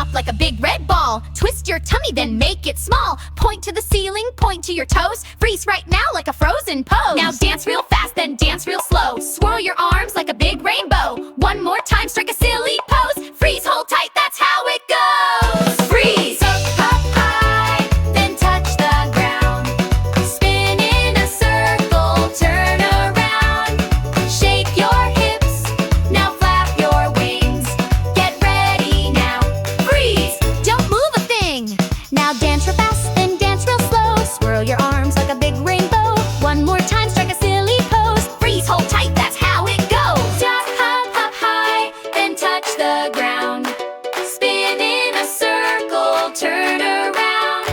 Pop like a big red ball. Twist your tummy, then make it small. Point to the ceiling, point to your toes. Freeze right now like a frozen pose. Now dance real fast, then dance real slow. Swirl your arms like a big rainbow. One more time, strike a silly pose. Freeze, hold tight, that's how it goes. Freeze! Up high, then touch the ground. Spin in a circle, turn around. Shake your hips, now flap your wings. Get ready now. Freeze! Don't move a thing. Now dance real fast, then dance real slow. Swirl your arms like a big rainbow. One more time, strike a silly pose. Freeze, hold tight, that's how it goes. Up high, then touch the ground. Spin in a circle, turn around.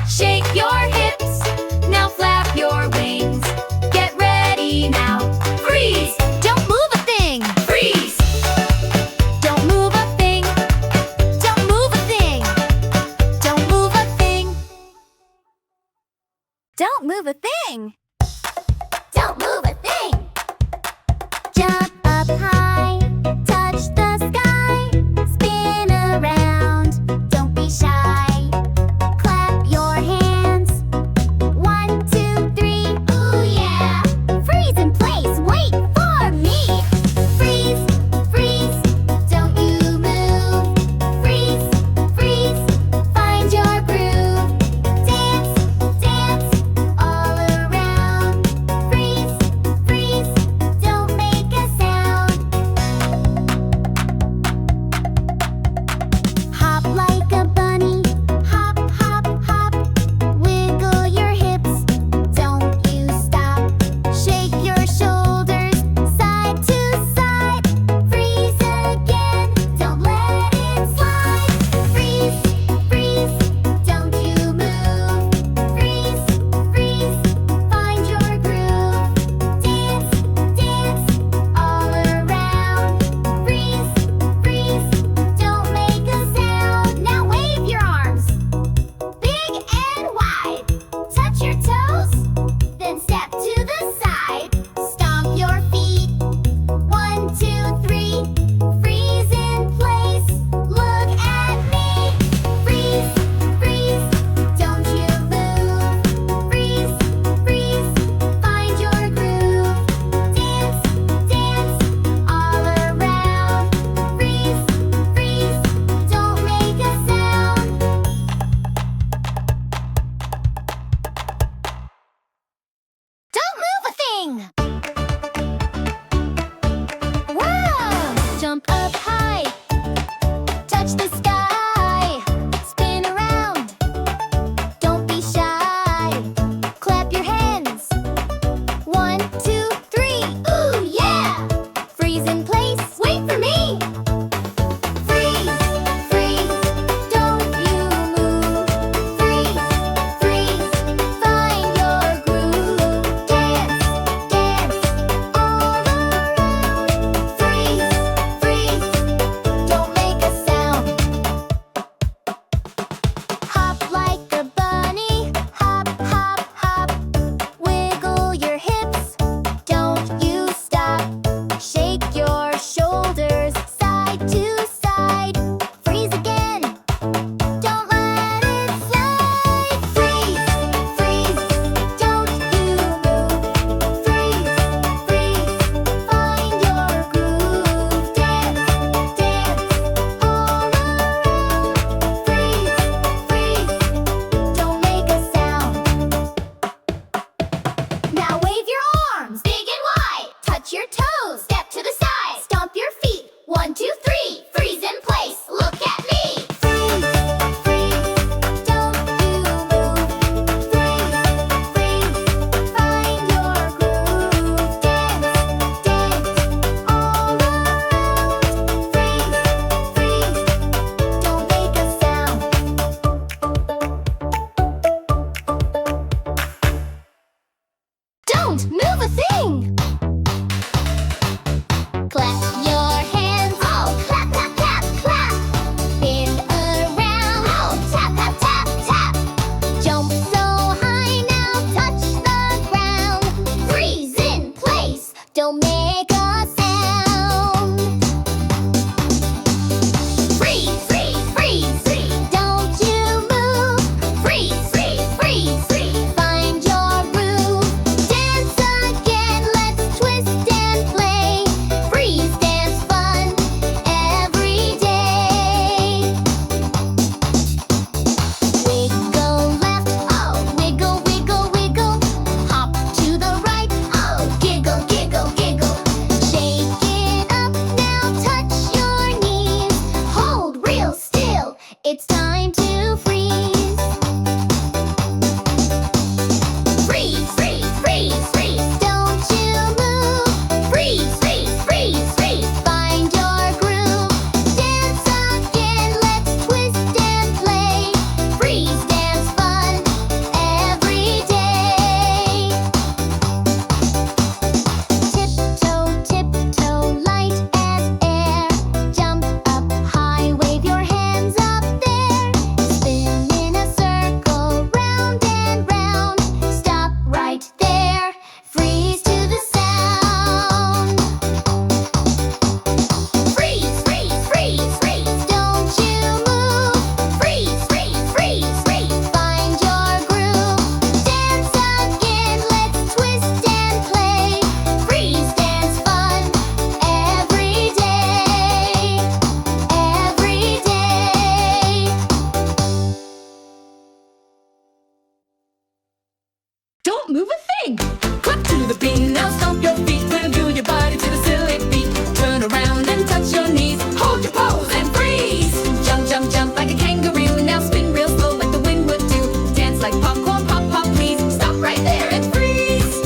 Shake your hips, now flap your wings. Get ready now. Freeze! Don't move a thing. Freeze! Don't move a thing. Don't move a thing. Don't move a thing. Don't move a thing. Don't move a thing. Jump up high, touch the sky, spin around, don't be shy. Clap your hands. 1, 2, 3, ooh yeah. Freeze in place, wait for me. Freeze, freeze, don't you move. Freeze, freeze, find your groove. Dance, dance all around. It's time to freeze. Freeze, freeze, freeze, freeze. Don't you move. Freeze, freeze, freeze, freeze. Find your groove. Dance again, let's twist and play. Freeze dance fun every day. Tiptoe, tiptoe, light as air. Jump up high, wave your hands up there. Spin in a circle, round and round. Stop right there. Freeze to the sound. Freeze, freeze, freeze, freeze. Don't you move. Freeze, freeze, freeze, freeze. Find your groove. Dance again, let's twist and play. Freeze dance fun every day. Every day. Don't move a thing! Clap to the beat, now stomp your feet. Wiggle your body to the silly beat. Turn around and touch your knees. Hold your pose and freeze! Jump, jump, jump like a kangaroo. Now spin real slow like the wind would do. Dance like popcorn, pop, pop, please. Stop right there and freeze!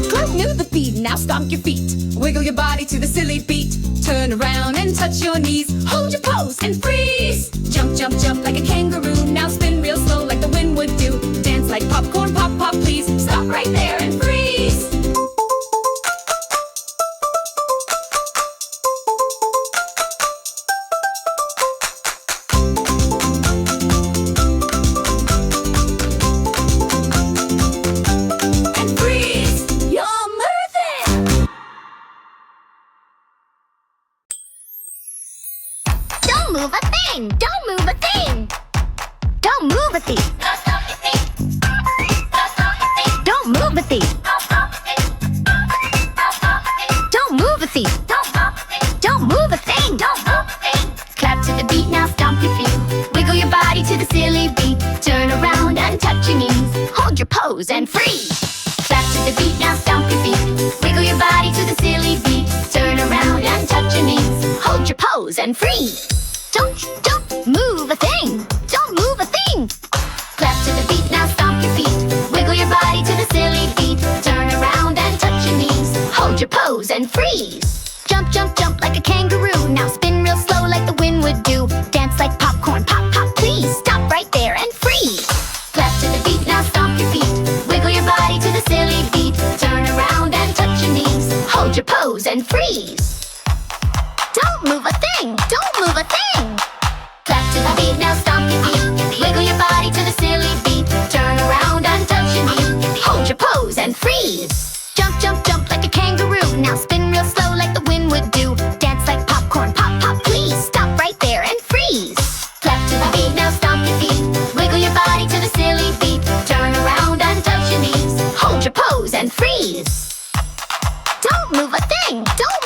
Clap to the beat, now stomp your feet. Wiggle your body to the silly beat. Turn around and touch your knees. Hold your pose and freeze! Jump, jump, jump like a kangaroo. Now spin real slow like the wind would do. Dance like popcorn, pop, pop, please. Stop right there and freeze! And freeze! You're moving! Don't move a thing. Don't move a thing. Don't move a thing. Don't move a thing. Don't move a thing. Don't move a thing. Clap to the beat, now stomp your feet. Wiggle your body to the silly beat. Turn around and touch your knees. Hold your pose and freeze. Clap to the beat, now stomp your feet. Wiggle your body to the silly beat. Turn around and touch your knees. Hold your pose and freeze. Don't move a thing. Don't move a thing. Clap to the beat, now stomp your feet. Wiggle your body to the silly beat. Turn around and touch your knees. Hold your pose and freeze. Jump, jump, jump like a kangaroo. Now spin real slow like the wind would do. Dance like popcorn, pop, pop, please. Stop right there and freeze. Clap to the beat, now stomp your feet. Wiggle your body to the silly beat. Turn around and touch your knees. Hold your pose and freeze. Don't move a thing. Don't move a thing. Clap to the beat, now stomp your feet. Wiggle your body to the silly beat. Turn around and touch your knees. Hold your pose and freeze. Jump, jump, jump like a kangaroo. Now spin real slow like the wind would do. Dance like popcorn, pop, pop, please. Stop right there and freeze. Clap to the beat, now stomp your feet. Wiggle your body to the silly beat. Turn around and touch your knees. Hold your pose and freeze. Don't move a thing. Don't